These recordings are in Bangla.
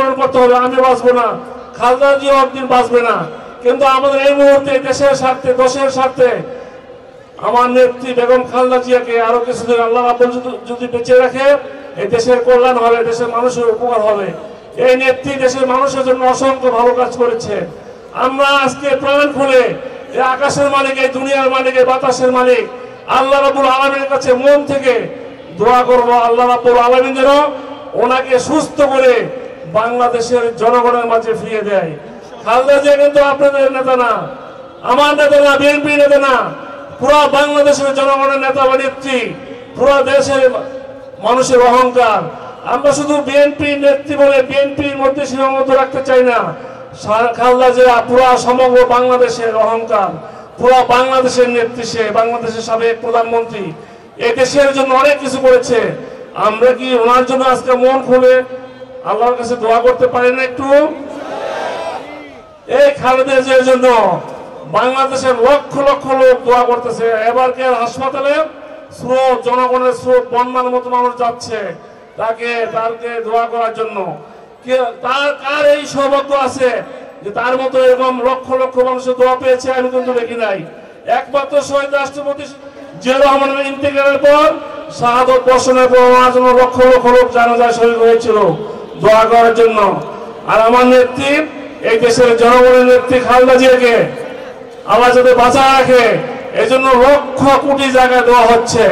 মৃত্যুবরণ করতে হবে, আমি বাঁচবো না, খালেদা জিয়া একদিন বাঁচবে না, কিন্তু আমাদের এই মুহূর্তে দেশের স্বার্থে, দেশের স্বার্থে আমার নেত্রী বেগম খালেদা জিয়াকে আরো কিছুদিন আল্লাহ রাব্বুল যদি বেঁচে রাখে, এই দেশের কল্যাণ হবে, দেশের মানুষের উপকার হবে। এই নেত্রী দেশের মানুষের জন্য অসংখ্য ভালো কাজ করেছে। আমরা আজকে প্রাণ খুলে এই আকাশের মালিক, এই দুনিয়ার মালিক, এই বাতাসের মালিক আল্লাহ রাব্বুল আলামিনের কাছে মন থেকে দোয়া করব, আল্লাহ রাব্বুল আলামিন যেন ওনাকে সুস্থ করে বাংলাদেশের জনগণের মাঝে ফিরিয়ে দেয়। খালেদা জিয়া কিন্তু আপনাদের নেতা না, আমার নেতা না, বিএনপি নেতা না, পুরা বাংলাদেশের জনগণের নেতা বা নেত্রী, পুরা দেশের মানুষের অহংকার। আমরা শুধু বিএনপি নেত্রী বলে বিএনপির মধ্যে সীমাবদ্ধ রাখতে চাই না। খালেদা জিয়া পুরা সমগ্র বাংলাদেশের অহংকার, পুরা বাংলাদেশের নেত্রী, সে বাংলাদেশের সাবেক প্রধানমন্ত্রী, এই দেশের জন্য অনেক কিছু করেছে। আমরা কি ওনার জন্য আজকে মন খুলে আল্লাহর কাছে দোয়া করতে পারি না একটু? এই খালেদা জিয়ার জন্য বাংলাদেশের লক্ষ লক্ষ লোক দোয়া করতেছে। এবারকে হাসপাতালে স্রোত, জনগণের স্রোত, বন্যার মতো মানুষ যাচ্ছে তাকে দোয়া করার জন্য। তার কার এই সৌভাগ্য আছে যে তার মতো এরকম লক্ষ লক্ষ মানুষের দোয়া পেয়েছে? আমি কিন্তু দেখি নাই। একমাত্র শহীদ রাষ্ট্রপতি জিয়া রহমানের ইন্তেকালের পর, শাহাদত বর্ষণের পর ওনার জন্য লক্ষ লক্ষ লোক জানাজায় শহীদ হয়েছিল দোয়া করার জন্য। আর আমার নেত্রী, এই দেশের জনগণের নেত্রী খালেদা জিয়াকে আল্লাহ যাতে বাঁচা রাখে, এই জন্য লক্ষ কোটি জায়গায় দেওয়া হচ্ছে।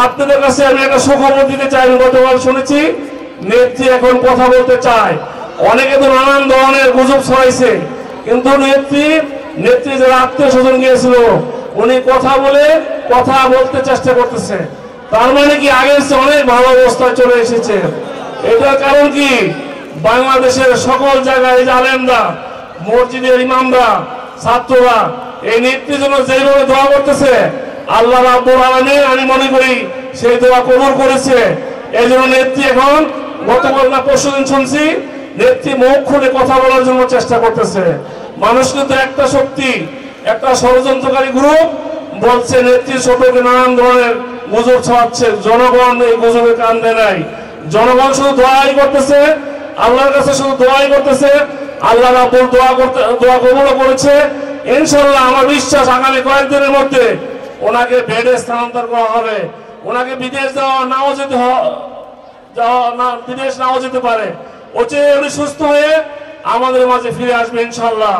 আপনাদের কাছে আমি একটা সুখবর দিতে চাই। আমি গতকাল শুনেছি নেত্রী এখন কথা বলতে চায়। অনেকে তো নানান ধরনের গুজব ছড়াইছে, কিন্তু নেত্রী যারা আত্মীয় স্বজন গিয়েছিল, উনি কথা বলতে চেষ্টা করতেছে। তার মানে কি আগের চেয়ে অনেক ভালো অবস্থায় চলে এসেছে। এটার কারণ কি? বাংলাদেশের সকল জায়গায় আলেমরা, মসজিদের ইমামরা, ছাত্ররা এই নেত্রীর জন্য যেভাবে দোয়া করতেছে, আল্লাহ রাব্বুল আলামিন আমি মনে করি সেই দোয়া কবুল করেছে। এই জন্য নেত্রী এখন গতকাল না পরশুদিন শুনছি নেত্রী মুখ খুলে কথা বলার জন্য চেষ্টা করতেছে। মানুষ কিন্তু একটা শক্তি, একটা ষড়যন্ত্রকারী গ্রুপ বলছে নেত্রীর সম্পর্কে নানান ধরনের গুজব ছড়াচ্ছে। জনগণ এই গুজবে কান দেয় নাই। জনগণ শুধু দোয়াই করতেছে, আল্লাহর কাছে শুধু দোয়াই করতেছে। আল্লাহ রাব্বুল দোয়া কবুল করেছে। ইনশাআল্লাহ আমার বিশ্বাস আগামী কয়েকদিনের মধ্যে ওনাকে বেডে স্থানান্তর করা হবে। ওনাকে বিদেশ বিদেশ নাও যেতে পারে। উনি সুস্থ হয়ে আমাদের মাঝে ফিরে আসবে ইনশাআল্লাহ।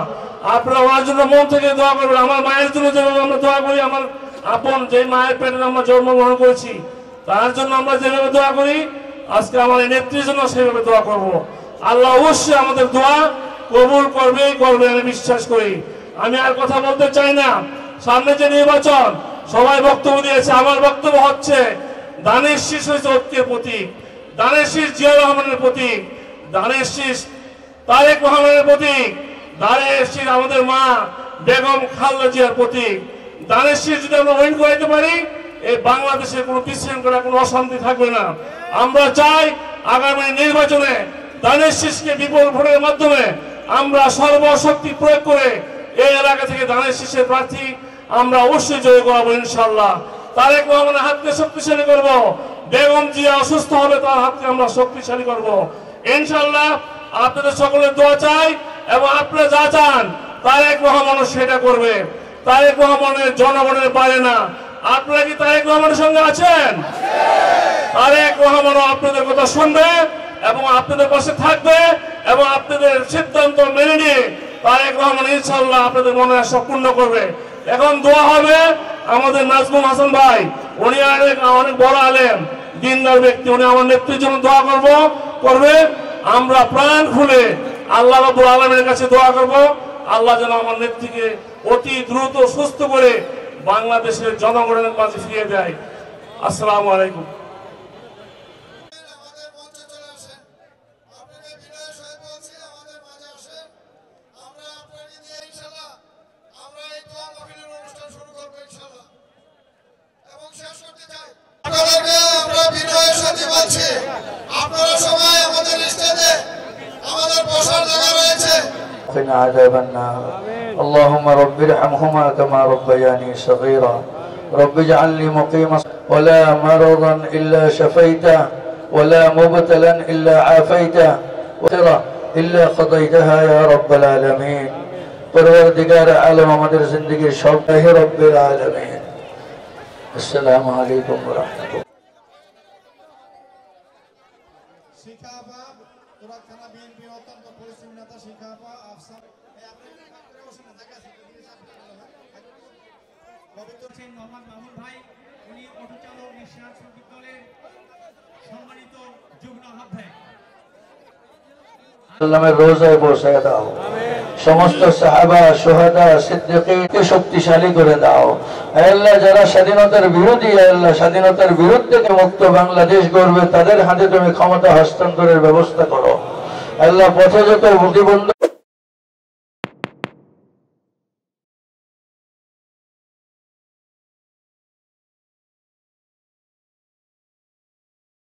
আপনারা ওনার জন্য মন থেকে দোয়া করবেন। আমার মায়ের জন্য যেভাবে আমরা দোয়া করি, আমার আপন যে মায়ের পেটে আমরা জন্মগ্রহণ করেছি তার জন্য আমরা যেভাবে দোয়া করি, আজকে আমার এই নেত্রীর জন্য সেভাবে দোয়া করব। আল্লাহ অবশ্যই আমাদের দোয়া কবুল করবে আমি বিশ্বাস করি। আমি আর কথা বলতে চাই না। সামনে যে নির্বাচন, সবাই বক্তব্য দিয়েছে। আমার বক্তব্য হচ্ছে দানের শীষ হয়েছে ঐক্যের প্রতীক, দানের শীষ জিয়া রহমানের প্রতীক, দানের শীষ তারেক রহমানের প্রতীক, দানের শীষ আমাদের মা বেগম খালেদা জিয়ার প্রতীক। দানের শীষ যদি আমরা উইন করাইতে পারি, এই বাংলাদেশের কোনো বিশৃঙ্খলা, কোনো অশান্তি থাকবে না। আমরা চাই আগামী নির্বাচনে দানের শীষকে বিপুল ভোটের মাধ্যমে আমরা সর্বশক্তি প্রয়োগ করে এই এলাকা থেকে দানের শীষের প্রার্থী আমরা অবশ্যই জয় করাবো ইনশাআল্লাহ। তারেক রহমানের হাতকে শক্তিশালী করব। বেগম জিয়া অসুস্থ হবে, তার হাতকে আমরা শক্তিশালী করব ইনশাআল্লাহ। আপনাদের সকলের দোয়া চাই এবং আপনারা যা চান তারেক রহমানও সেটা করবে। তারেক রহমানের জনগণের বাইরে না। আপনারা কি তারেক রহমানের সঙ্গে আছেন? তারেক রহমানও আপনাদের কথা শুনবে এবং আপনাদের পাশে থাকবে এবং আপনাদের সিদ্ধান্ত মেনে নিয়ে তারেক রহমান ইনশাআল্লাহ আপনাদের মনে আশা পূর্ণ করবে। এখন দোয়া হবে আমাদের নাজমুল হাসান ভাই, উনি অনেক বড় আলেম, দিনদার ব্যক্তি, উনি আমার নেত্রীর জন্য দোয়া করবে। আমরা প্রাণ খুলে আল্লাহ রাব্বুল আলামিনের কাছে দোয়া করব, আল্লাহ যেন আমার নেত্রীকে অতি দ্রুত সুস্থ করে বাংলাদেশের জনগণের মাঝে ফিরিয়ে দেয়। আসসালামু আলাইকুম। قنا عذاب النار. اللهم رب ارحمهما كما ربياني صغيرا. رب اجعل لي مقيما ولا مرضا إلا شفيته ولا مبتلا إلا عافيته إلا قضيتها يا رب العالمين परवरदिगार आलम हमारे जिंदगी शौक़ रब्बिल आलमीन। अस्सलामु अलैकुम व रहमतुल्लाह। শিখাবা তোরা থানা বিএনপি অত্যন্ত পরিশ্রমী নেতা শিখাবা আফসার এই আপনাদের করে বসে না জায়গা আছে দিকে চাপতে পবিত্র চেন মোহাম্মদ মামুন ভাই উনি অটো চালক নিশান সঙ্গীত দলের সম্মানিত যুগ্ম আহ্বায়ক আল্লাহর রোজায় বসে দাও সমস্ত সাহাবা শুহাদা সিদ্দিকীনকে শক্তিশালী করে দাও আল্লাহ যারা স্বাধীনতার বিরোধী আল্লাহ স্বাধীনতার বিরুদ্ধে মুক্ত বাংলাদেশ গড়বে তাদের হাতে তুমি ক্ষমতা হস্তান্তরের ব্যবস্থা করো আল্লাহ পথে যত প্রতিবন্ধক